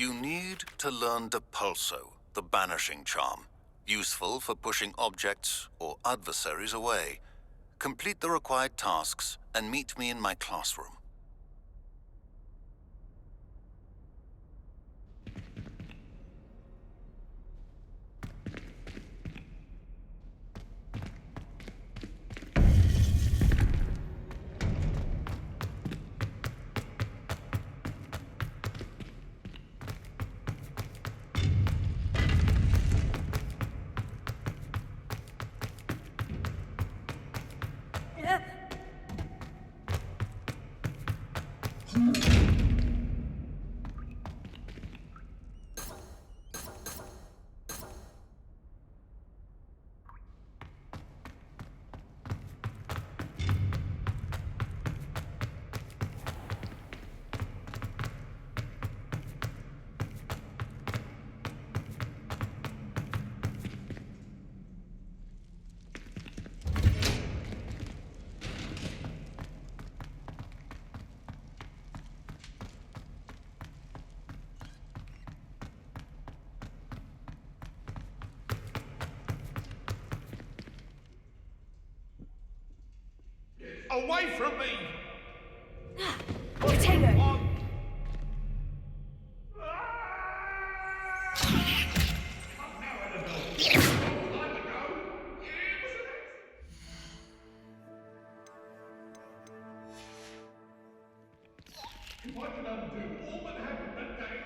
You need to learn Depulso, the banishing charm. Useful for pushing objects or adversaries away. Complete the required tasks and meet me in my classroom. Away from me! Potato! If I could undo all that happened that day,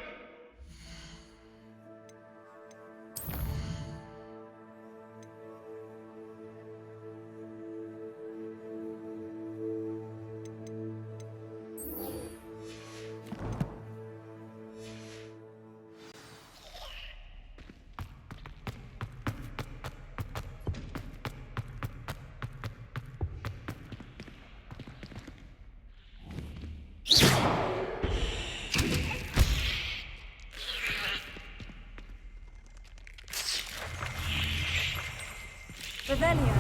Revelio.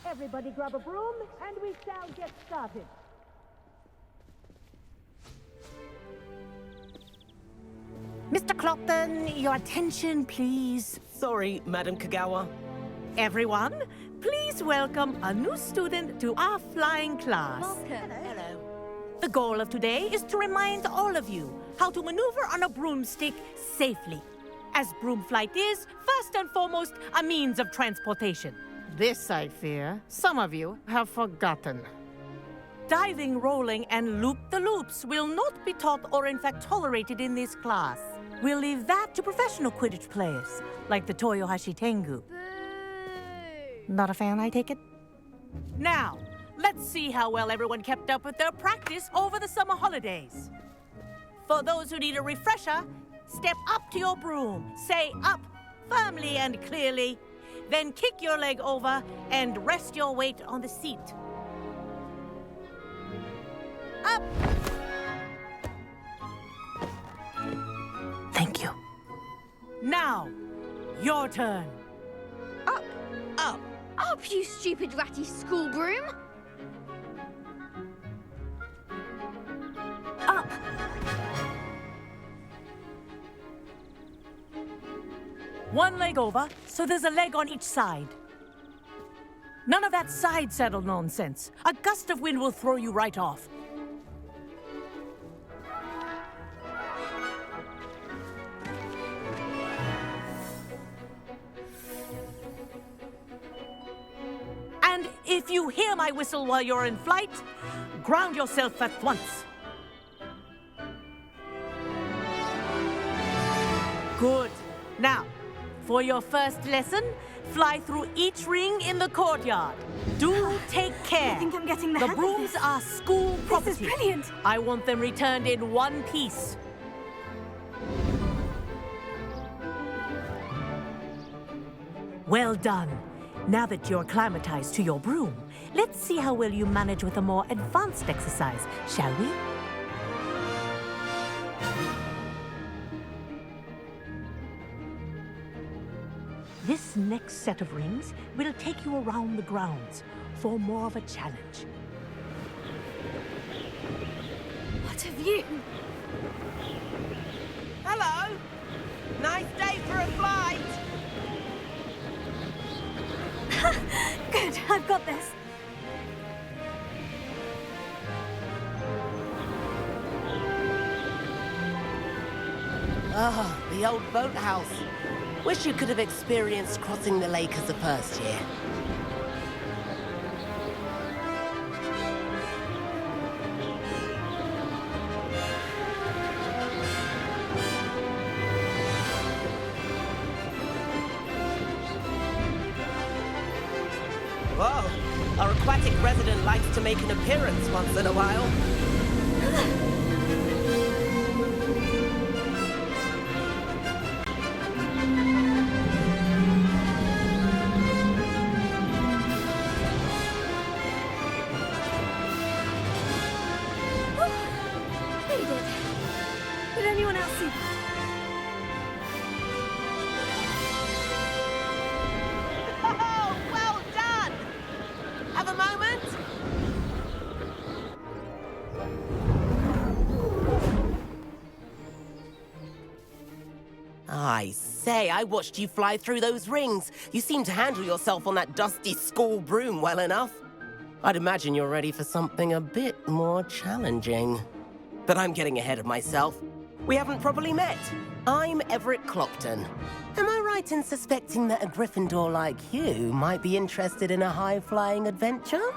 Everybody grab a broom, and we shall get started. Mr. Clopton, your attention, please. Sorry, Madam Kagawa. Everyone, please welcome a new student to our flying class. Hello. The goal of today is to remind all of you how to maneuver on a broomstick safely, as broom flight is, first and foremost, a means of transportation. This, I fear, some of you have forgotten. Diving, rolling, and loop-the-loops will not be taught or in fact tolerated in this class. We'll leave that to professional Quidditch players, like the Toyohashi Tengu. Boo! Not a fan, I take it? Now, let's see how well everyone kept up with their practice over the summer holidays. For those who need a refresher, step up to your broom, say up firmly and clearly, then kick your leg over and rest your weight on the seat. Up! Thank you. Now, your turn. Up! Up! Up, you stupid ratty school broom! Up! One leg over, so there's a leg on each side. None of that side saddle nonsense. A gust of wind will throw you right off. If you hear my whistle while you're in flight, ground yourself at once. Good. Now, for your first lesson, fly through each ring in the courtyard. Do take care. I think I'm getting the The hang of brooms this. are school property. This is brilliant. I want them returned in one piece. Well done. Now that you're acclimatized to your broom, let's see how well you manage with a more advanced exercise, shall we? This next set of rings will take you around the grounds for more of a challenge. What a view. Hello. Nice day for a flight. Good, I've got this. Ah, the old boathouse. Wish you could have experienced crossing the lake as a first year. Whoa, our aquatic resident likes to make an appearance once in a while. Made it. Did anyone else see that? Oh, well done! Have a moment? I say, I watched you fly through those rings. You seem to handle yourself on that dusty school broom well enough. I'd imagine you're ready for something a bit more challenging. But I'm getting ahead of myself. We haven't properly met. I'm Everett Clopton. Am I right in suspecting that a Gryffindor like you might be interested in a high-flying adventure?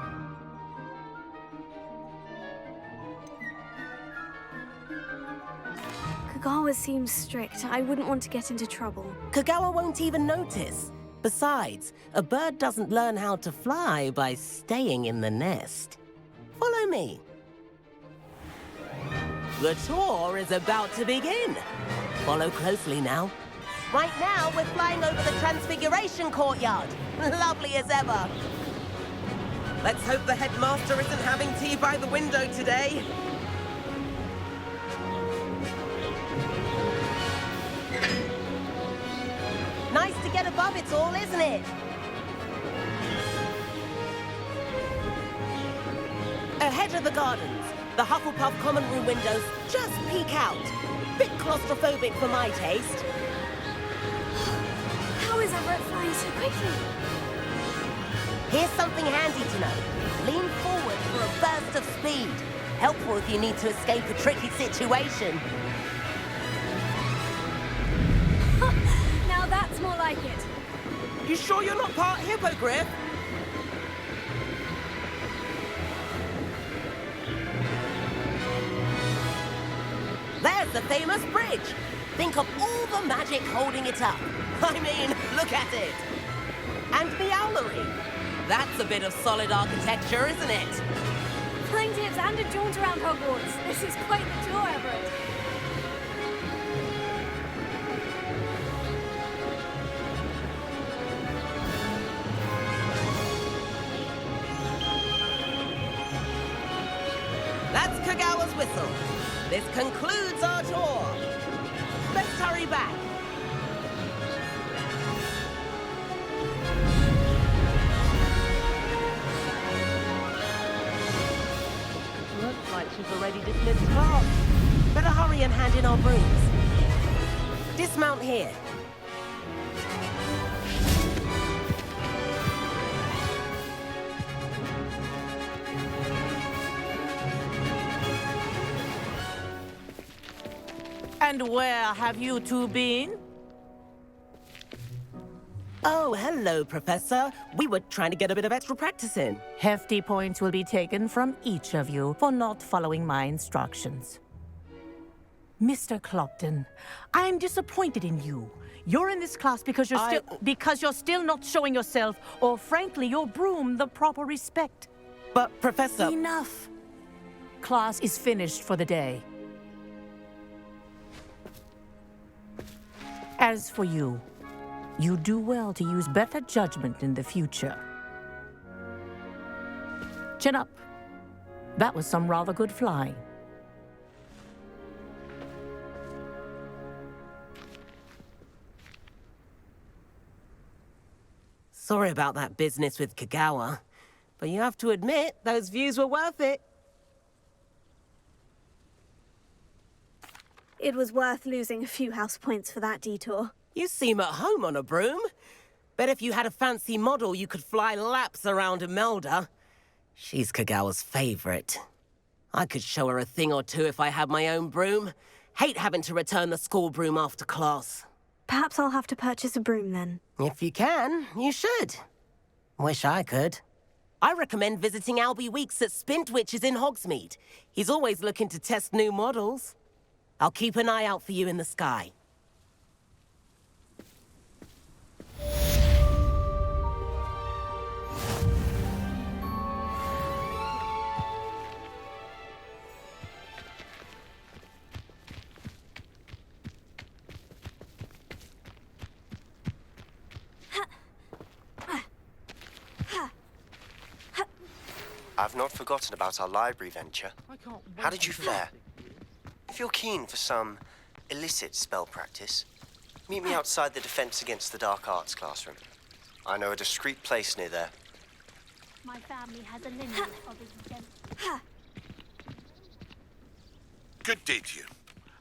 Kagawa seems strict. I wouldn't want to get into trouble. Kagawa won't even notice. Besides, a bird doesn't learn how to fly by staying in the nest. Follow me. The tour is about to begin. Follow closely now. Right now, we're flying over the Transfiguration Courtyard. Lovely as ever. Let's hope the headmaster isn't having tea by the window today. Nice to get above it all, isn't it? Ahead of the gardens, the Hufflepuff common room windows just peek out. Bit claustrophobic for my taste. How is Everett flying so quickly? Here's something handy to know. Lean forward for a burst of speed. Helpful if you need to escape a tricky situation. Now that's more like it. You sure you're not part hippogriff? There's the famous bridge. Think of all the magic holding it up. I mean, look at it. And the owlery. That's a bit of solid architecture, isn't it? Flying tips and a jaunt around Hogwarts. This is quite the tour, Everett. That's Kagawa's whistle. This concludes our tour. Let's hurry back. Looks like she's already dismissed class. Better hurry and hand in our brooms. Dismount here. And where have you two been? Oh, hello, Professor. We were trying to get a bit of extra practice in. Hefty points will be taken from each of you for not following my instructions. Mr. Clopton, I'm disappointed in you. You're in this class because you're still not showing yourself, or frankly, your broom the proper respect. But, Professor... Enough. Class is finished for the day. As for you, you do well to use better judgment in the future. Chin up. That was some rather good flying. Sorry about that business with Kagawa, but you have to admit, those views were worth it. It was worth losing a few house points for that detour. You seem at home on a broom. Bet if you had a fancy model, you could fly laps around Imelda. She's Kagawa's favorite. I could show her a thing or two if I had my own broom. Hate having to return the school broom after class. Perhaps I'll have to purchase a broom then. If you can, you should. Wish I could. I recommend visiting Albie Weeks at Spintwitches in Hogsmeade. He's always looking to test new models. I'll keep an eye out for you in the sky. I've not forgotten about our library venture. How did you fare? If you're keen for some illicit spell practice, meet me outside the Defense Against the Dark Arts classroom. I know a discreet place near there. My family has a lineage of exempt. Good day to you.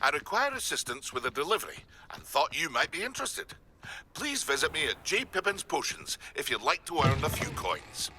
I require assistance with a delivery and thought you might be interested. Please visit me at J. Pippin's Potions if you'd like to earn a few coins.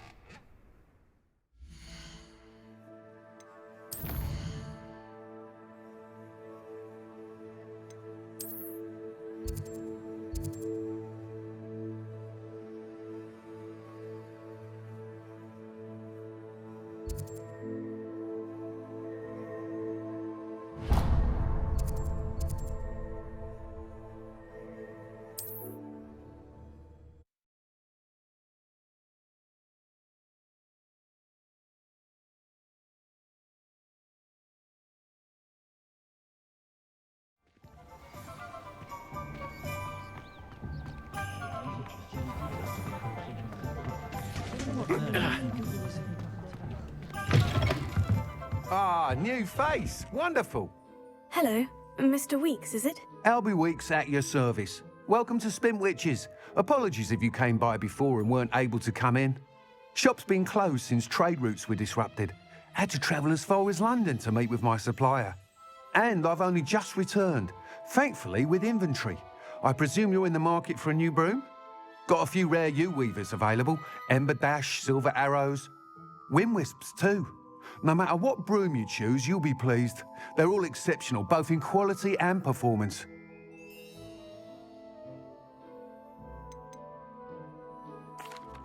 Ah, new face. Wonderful. Hello, Mr. Weeks, is it? Albie Weeks at your service. Welcome to Spintwitches. Apologies if you came by before and weren't able to come in. Shop's been closed since trade routes were disrupted. Had to travel as far as London to meet with my supplier. And I've only just returned, thankfully with inventory. I presume you're in the market for a new broom? Got a few rare U-weavers available. Ember Dash, Silver Arrows. Wind Wisps too. No matter what broom you choose, you'll be pleased. They're all exceptional, both in quality and performance.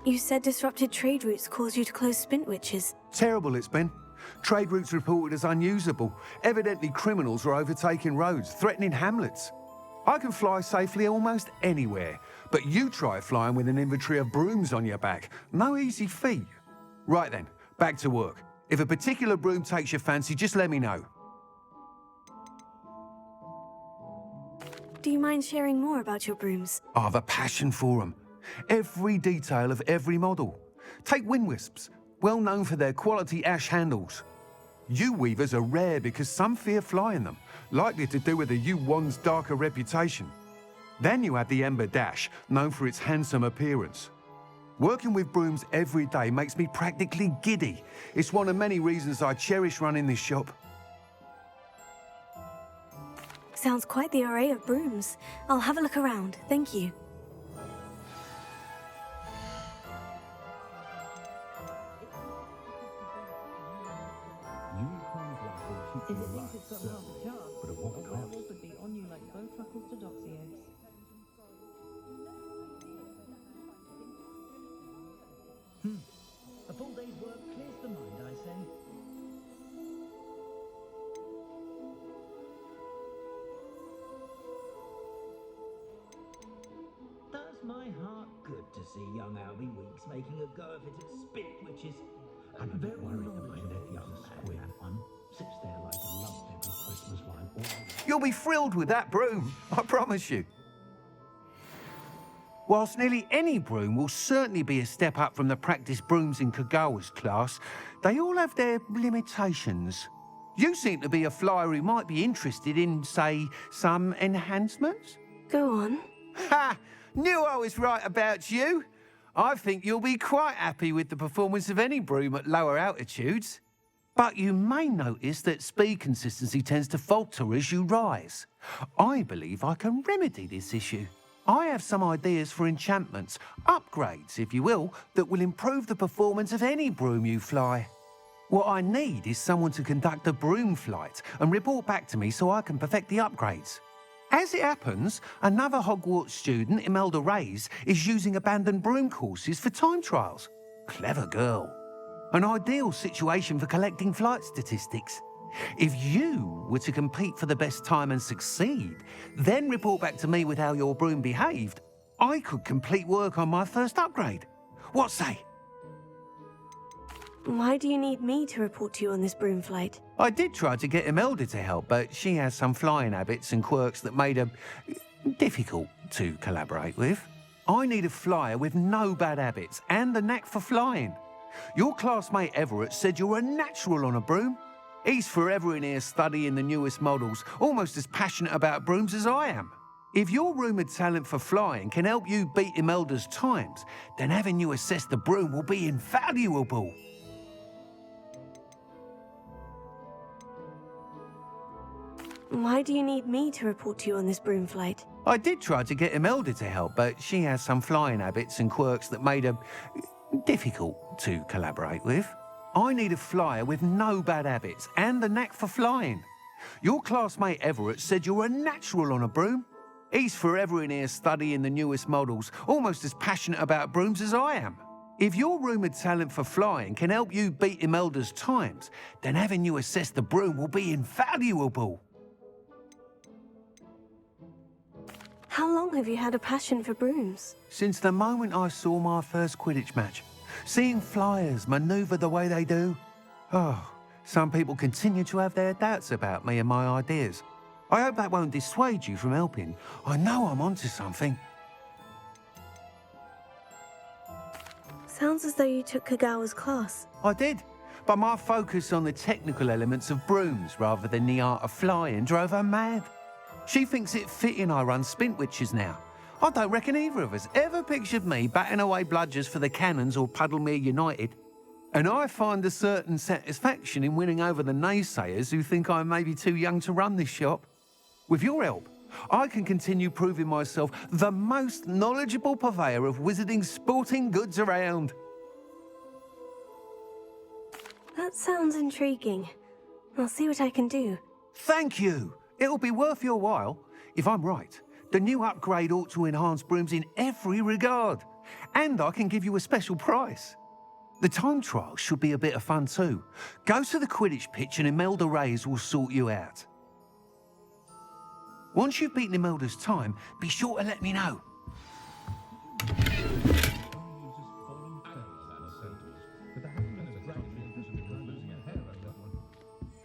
You said disrupted trade routes caused you to close Spintwitches. Terrible it's been. Trade routes reported as unusable. Evidently criminals were overtaking roads, threatening hamlets. I can fly safely almost anywhere, but you try flying with an inventory of brooms on your back. No easy feat. Right then, back to work. If a particular broom takes your fancy, just let me know. Do you mind sharing more about your brooms? I've a passion for them. Every detail of every model. Take Wind Wisps, well known for their quality ash handles. U-weavers are rare because some fear flying them, likely to do with the U-wand's darker reputation. Then you have the Ember Dash, known for its handsome appearance. Working with brooms every day makes me practically giddy. It's one of many reasons I cherish running this shop. Sounds quite the array of brooms. I'll have a look around, thank you. my heart good to see young Albie Weeks making a go of it at Spintwitches. I'm a bit worried about that young squid. That one sits there like a lump every Christmas while all... You'll be thrilled with that broom, I promise you. Whilst nearly any broom will certainly be a step up from the practice brooms in Kagawa's class, they all have their limitations. You seem to be a flyer who might be interested in, say, some enhancements? Go on. Ha! Knew I was right about you. I think you'll be quite happy with the performance of any broom at lower altitudes. But you may notice that speed consistency tends to falter as you rise. I believe I can remedy this issue. I have some ideas for enchantments, upgrades, if you will, that will improve the performance of any broom you fly. What I need is someone to conduct a broom flight and report back to me so I can perfect the upgrades. As it happens, another Hogwarts student, Imelda Reyes, is using abandoned broom courses for time trials. Clever girl. An ideal situation for collecting flight statistics. If you were to compete for the best time and succeed, then report back to me with how your broom behaved, I could complete work on my first upgrade. What say? Why do you need me to report to you on this broom flight? I did try to get Imelda to help, but she has some flying habits and quirks that made her difficult to collaborate with. I need a flyer with no bad habits and the knack for flying. Your classmate Everett said you're a natural on a broom. He's forever in here studying the newest models, almost as passionate about brooms as I am. If your rumoured talent for flying can help you beat Imelda's times, then having you assess the broom will be invaluable. Why do you need me to report to you on this broom flight? I did try to get Imelda to help, but she has some flying habits and quirks that made her difficult to collaborate with. I need a flyer with no bad habits and the knack for flying. Your classmate Everett said you're a natural on a broom. He's forever in here studying the newest models, almost as passionate about brooms as I am. If your rumoured talent for flying can help you beat Imelda's times, then having you assess the broom will be invaluable. How long have you had a passion for brooms? Since the moment I saw my first Quidditch match. Seeing flyers manoeuvre the way they do. Oh, some people continue to have their doubts about me and my ideas. I hope that won't dissuade you from helping. I know I'm onto something. Sounds as though you took Kagawa's class. I did, but my focus on the technical elements of brooms rather than the art of flying drove her mad. She thinks it fitting I run Spintwitches now. I don't reckon either of us ever pictured me batting away bludgers for the Cannons or Puddlemere United. And I find a certain satisfaction in winning over the naysayers who think I'm maybe too young to run this shop. With your help, I can continue proving myself the most knowledgeable purveyor of wizarding sporting goods around. That sounds intriguing. I'll see what I can do. Thank you. It'll be worth your while. If I'm right, the new upgrade ought to enhance brooms in every regard. And I can give you a special price. The time trial should be a bit of fun too. Go to the Quidditch pitch and Imelda Reyes will sort you out. Once you've beaten Imelda's time, be sure to let me know.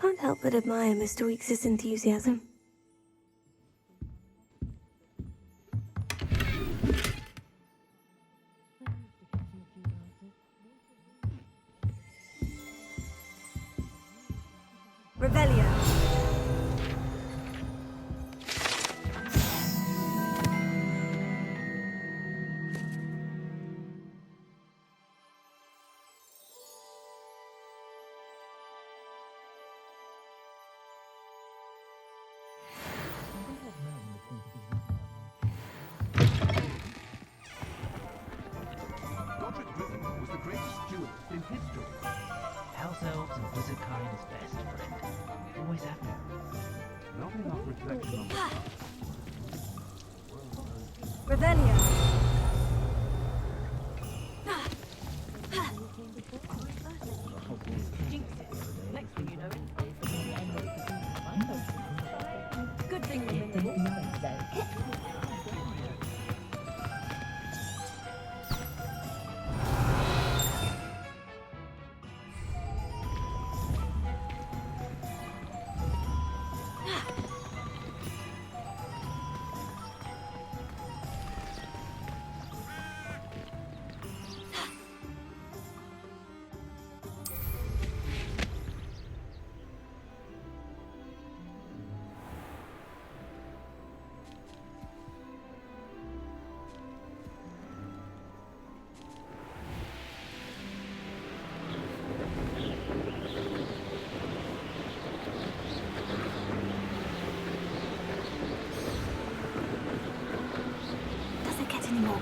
Can't help but admire Mr. Weeks' enthusiasm. Revelio. Gryffindor was the greatest steward in history. House elves and wizard kind is best friend. Always have been. Not enough reflection on Revelio. Good thing we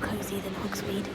cozy than Hogsmeade.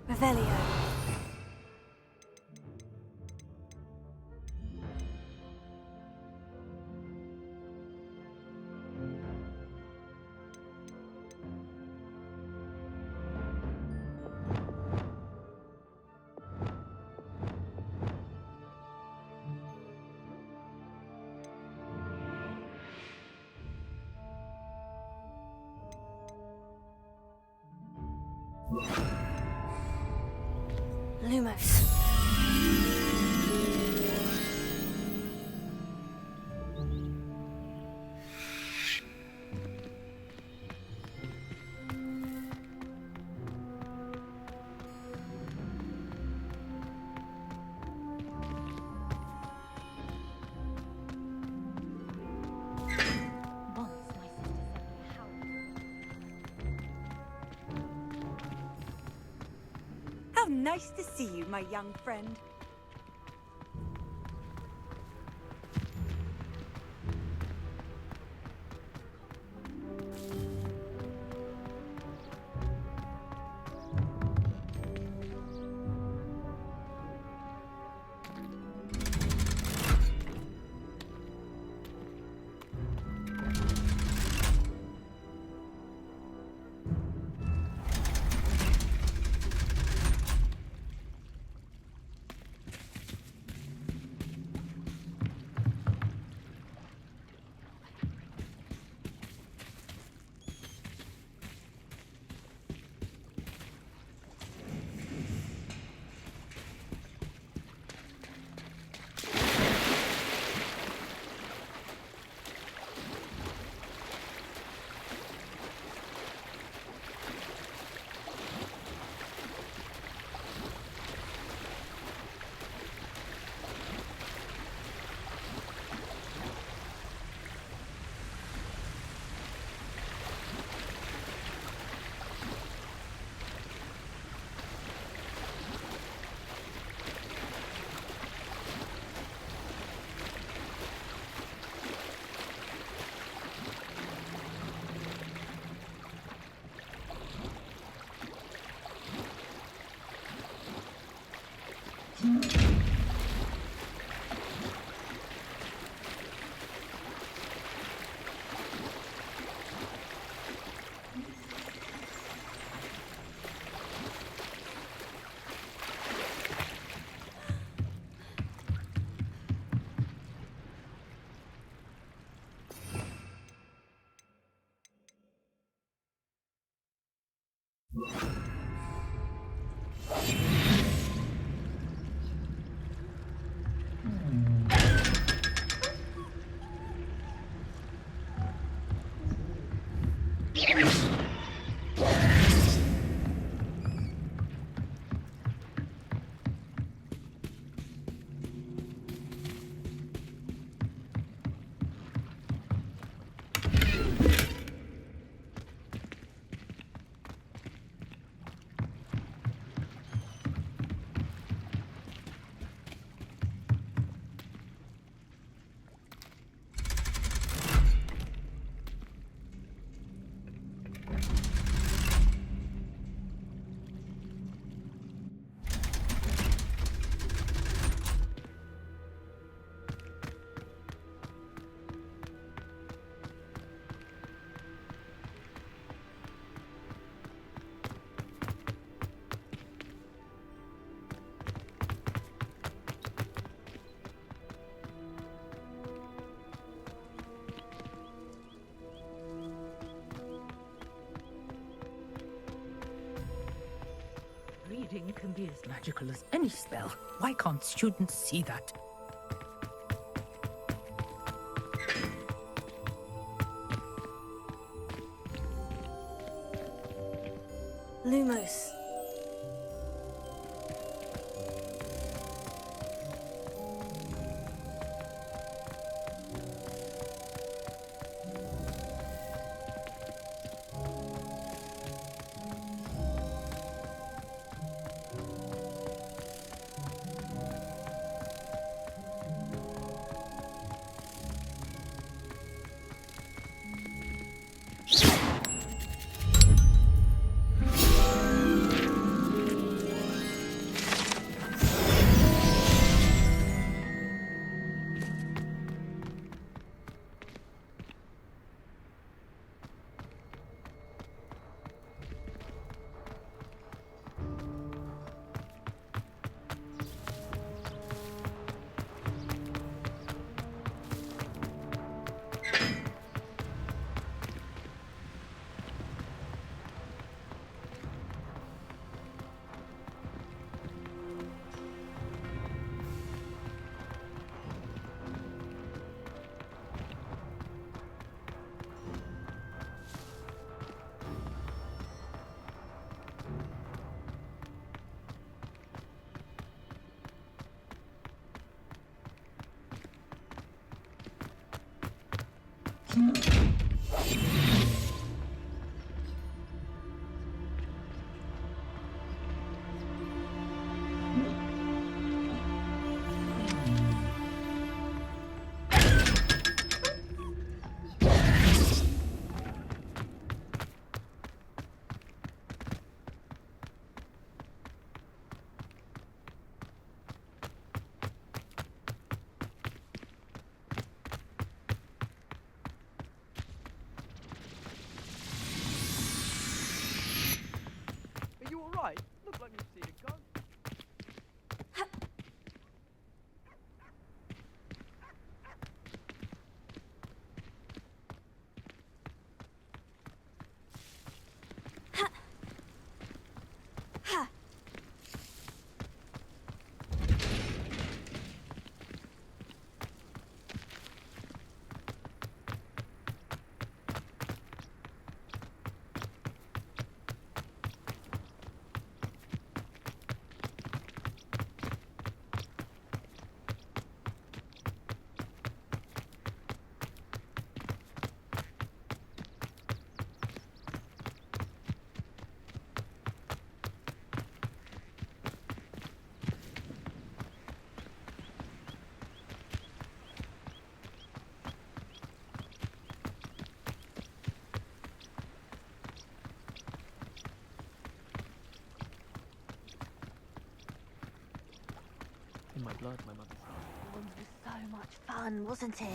Revelio. Lumos. How nice to see you, my young friend. be as magical as any spell. Why can't students see that? Lumos. In my blood, my mother said. It was so much fun, wasn't it?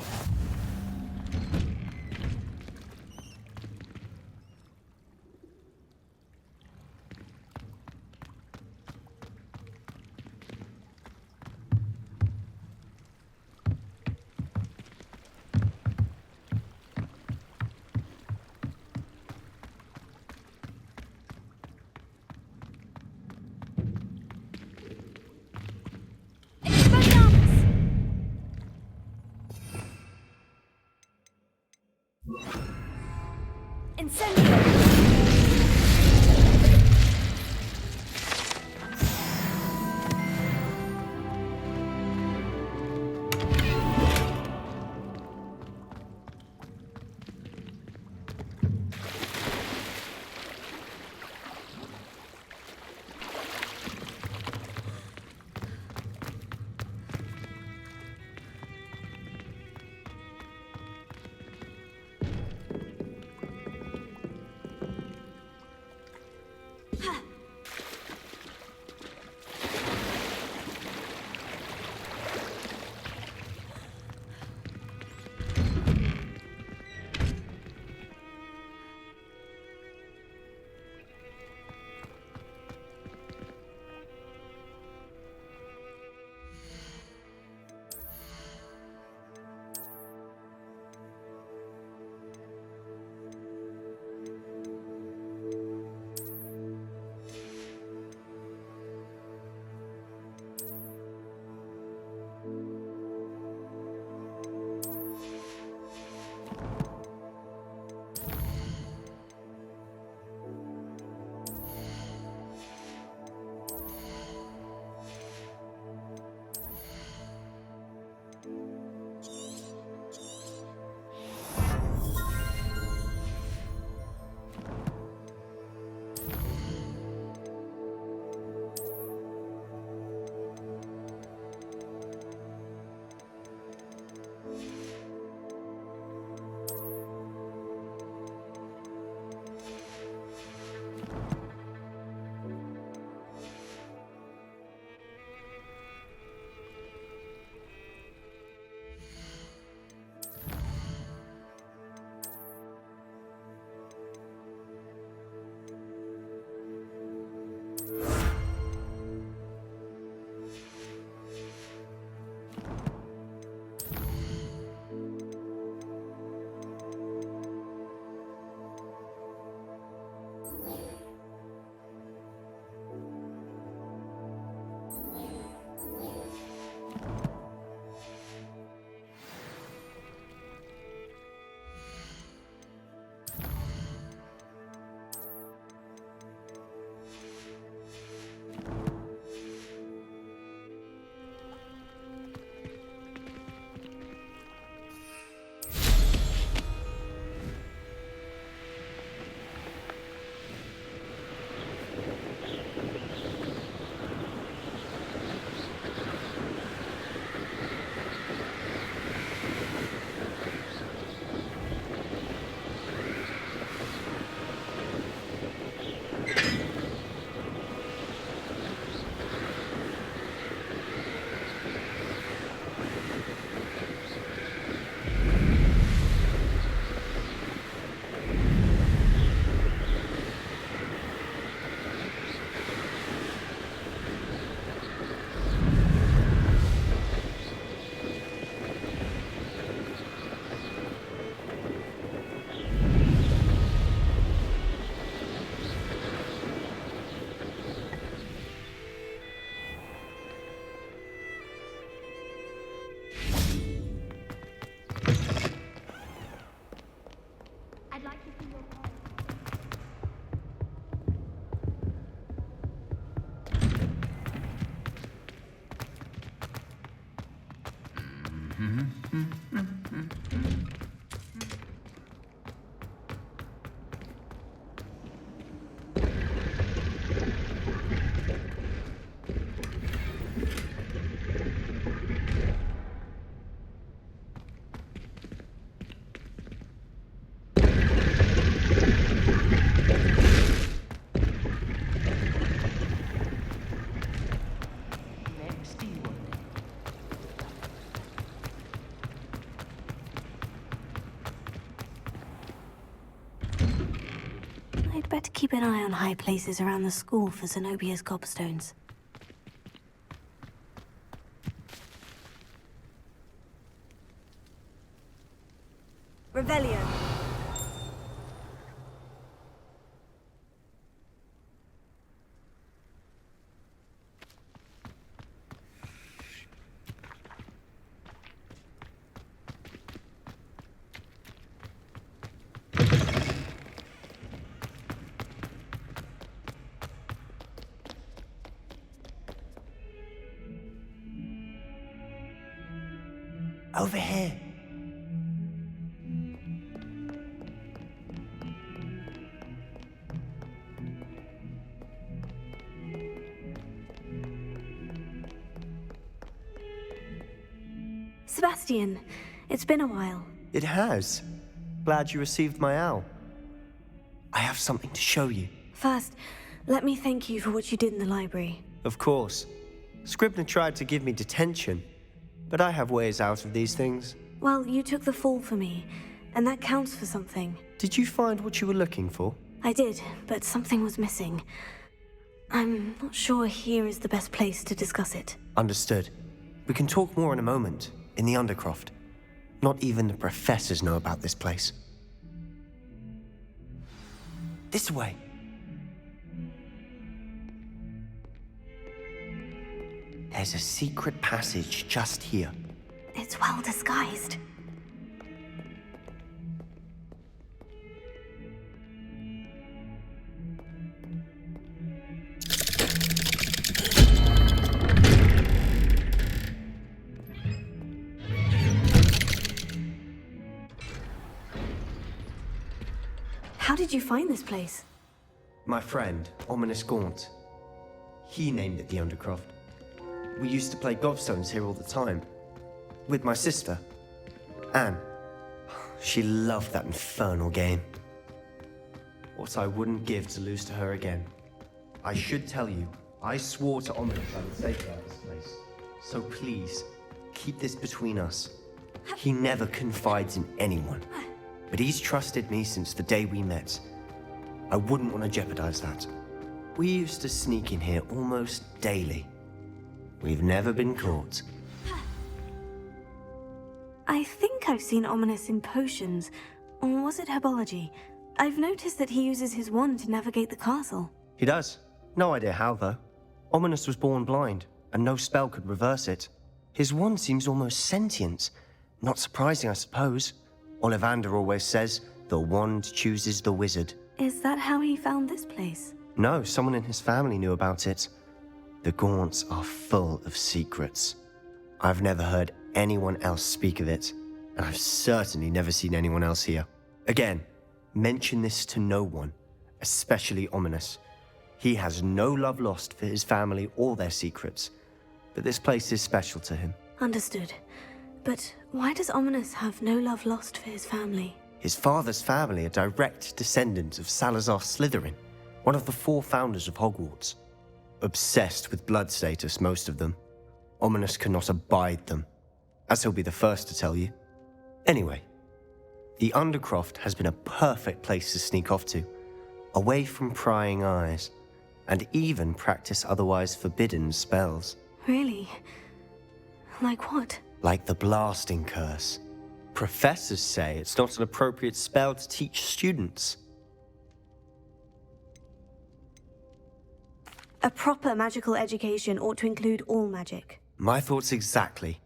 I'd better keep an eye on high places around the school for Zenobia's cobstones. Revelio. Over here. Sebastian, it's been a while. It has. Glad you received my owl. I have something to show you. First, let me thank you for what you did in the library. Of course. Scribner tried to give me detention, but I have ways out of these things. Well, you took the fall for me, and that counts for something. Did you find what you were looking for? I did, but something was missing. I'm not sure here is the best place to discuss it. Understood. We can talk more in a moment, in the Undercroft. Not even the professors know about this place. This way. There's a secret passage just here. It's well disguised. How did you find this place? My friend, Ominous Gaunt. He named it the Undercroft. We used to play gobstones here all the time. With my sister, Anne. She loved that infernal game. What I wouldn't give to lose to her again. I should tell you, I swore to Ominous I would safeguard this place. So please, keep this between us. He never confides in anyone. But he's trusted me since the day we met. I wouldn't want to jeopardize that. We used to sneak in here almost daily. We've never been caught. I think I've seen Ominous in potions. Or was it herbology? I've noticed that he uses his wand to navigate the castle. He does. No idea how, though. Ominous was born blind, and no spell could reverse it. His wand seems almost sentient. Not surprising, I suppose. Ollivander always says, the wand chooses the wizard. Is that how he found this place? No, someone in his family knew about it. The Gaunts are full of secrets. I've never heard anyone else speak of it, and I've certainly never seen anyone else here. Again, mention this to no one, especially Ominous. He has no love lost for his family or their secrets, but this place is special to him. Understood. But why does Ominous have no love lost for his family? His father's family are direct descendants of Salazar Slytherin, one of the 4 founders of Hogwarts. Obsessed with blood status, most of them. Ominous cannot abide them, as he'll be the first to tell you. Anyway, the Undercroft has been a perfect place to sneak off to, away from prying eyes, and even practice otherwise forbidden spells. Really? Like what? Like the blasting curse. Professors say it's not an appropriate spell to teach students. A proper magical education ought to include all magic. My thoughts exactly.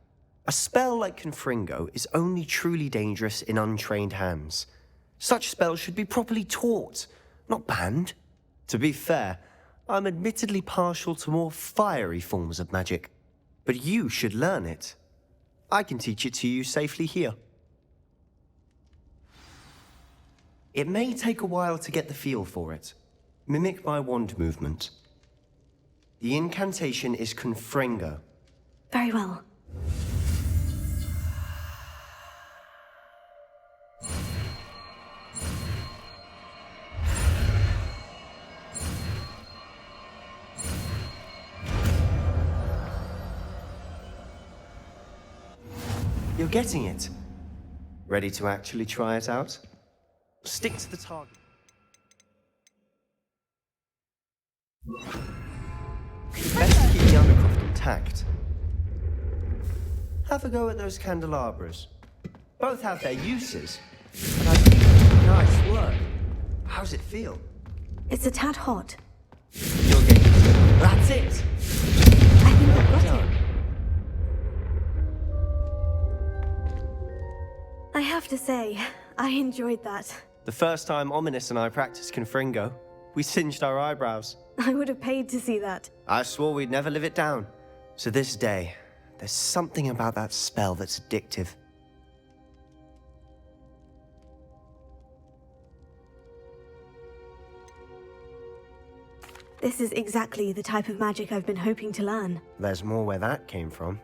A spell like Confringo is only truly dangerous in untrained hands. Such spells should be properly taught, not banned. To be fair, I'm admittedly partial to more fiery forms of magic. But you should learn it. I can teach it to you safely here. It may take a while to get the feel for it. Mimic my wand movement. The incantation is Confringo. Very well. You're getting it. Ready to actually try it out? Stick to the target. Best to keep the undercroft intact. Have a go at those candelabras. Both have their uses, but I think it's nice work. How's it feel? It's a tad hot. You're getting it. That's it! I think I've got it. I have to say, I enjoyed that. The first time Ominous and I practiced Confringo, we singed our eyebrows. I would have paid to see that. I swore we'd never live it down. So this day, there's something about that spell that's addictive. This is exactly the type of magic I've been hoping to learn. There's more where that came from.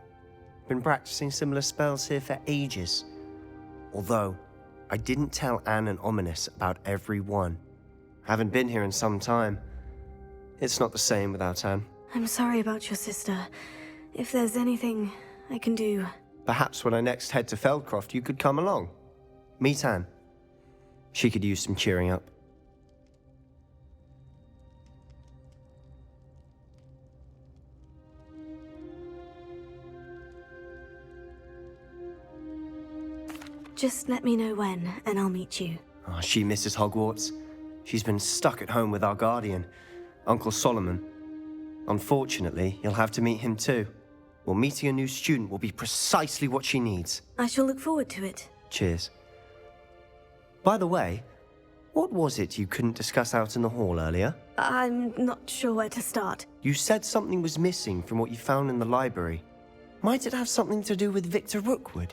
Been practicing similar spells here for ages. Although, I didn't tell Anne and Ominous about every one. Haven't been here in some time. It's not the same without Anne. I'm sorry about your sister. If there's anything I can do... Perhaps when I next head to Feldcroft, you could come along. Meet Anne. She could use some cheering up. Just let me know when, and I'll meet you. Oh, she misses Hogwarts. She's been stuck at home with our guardian, Uncle Solomon. Unfortunately, you'll have to meet him too. Well, meeting a new student will be precisely what she needs. I shall look forward to it. Cheers. By the way, what was it you couldn't discuss out in the hall earlier? I'm not sure where to start. You said something was missing from what you found in the library. Might it have something to do with Victor Rookwood?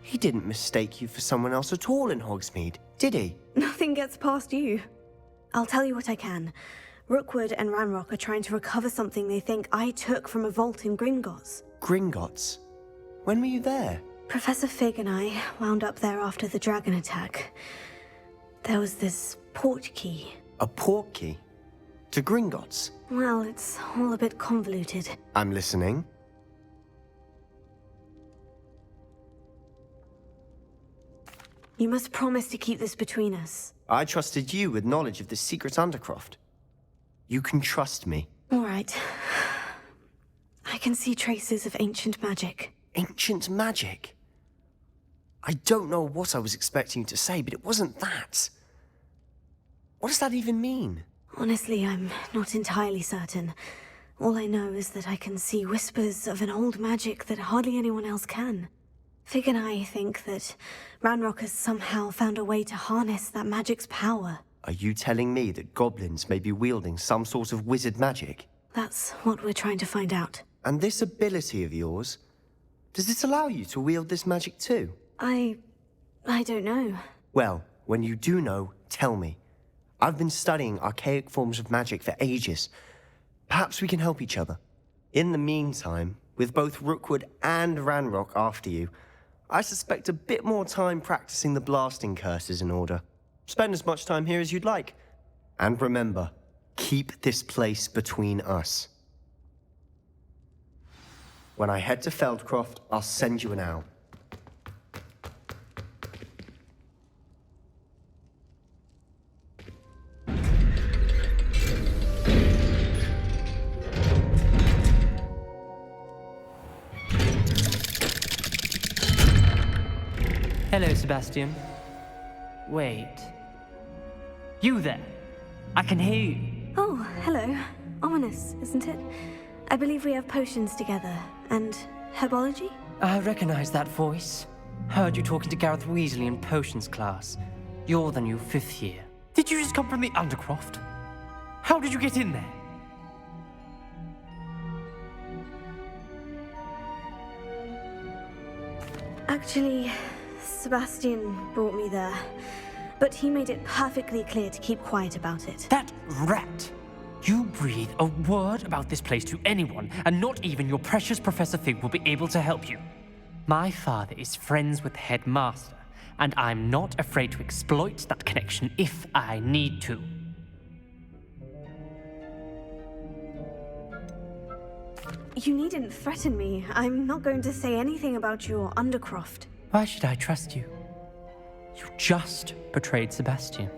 He didn't mistake you for someone else at all in Hogsmeade, did he? Nothing gets past you. I'll tell you what I can. Rookwood and Ranrock are trying to recover something they think I took from a vault in Gringotts. Gringotts? When were you there? Professor Fig and I wound up there after the dragon attack. There was this port key. A port key? To Gringotts? Well, it's all a bit convoluted. I'm listening. You must promise to keep this between us. I trusted you with knowledge of the secret undercroft. You can trust me. All right. I can see traces of ancient magic. Ancient magic? I don't know what I was expecting you to say, but it wasn't that. What does that even mean? Honestly, I'm not entirely certain. All I know is that I can see whispers of an old magic that hardly anyone else can. Fig and I think that Ranrock has somehow found a way to harness that magic's power. Are you telling me that goblins may be wielding some sort of wizard magic? That's what we're trying to find out. And this ability of yours, does it allow you to wield this magic too? I don't know. Well, when you do know, tell me. I've been studying archaic forms of magic for ages. Perhaps we can help each other. In the meantime, with both Rookwood and Ranrock after you, I suspect a bit more time practicing the blasting curse is in order. Spend as much time here as you'd like. And remember, keep this place between us. When I head to Feldcroft, I'll send you an owl. Hello, Sebastian. Wait. You there? I can hear you. Oh, hello. Ominous, isn't it? I believe we have potions together. And herbology? I recognize that voice. Heard you talking to Gareth Weasley in potions class. You're the new 5th year. Did you just come from the Undercroft? How did you get in there? Actually, Sebastian brought me there. But he made it perfectly clear to keep quiet about it. That rat! You breathe a word about this place to anyone, and not even your precious Professor Fig will be able to help you. My father is friends with the headmaster, and I'm not afraid to exploit that connection if I need to. You needn't threaten me. I'm not going to say anything about your Undercroft. Why should I trust you? You just betrayed Sebastian.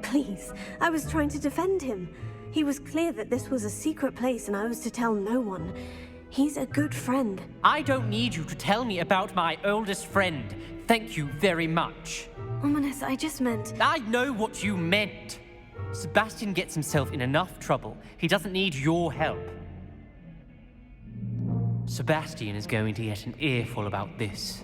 Please, I was trying to defend him. He was clear that this was a secret place and I was to tell no one. He's a good friend. I don't need you to tell me about my oldest friend. Thank you very much. Ominous, I just meant... I know what you meant. Sebastian gets himself in enough trouble. He doesn't need your help. Sebastian is going to get an earful about this.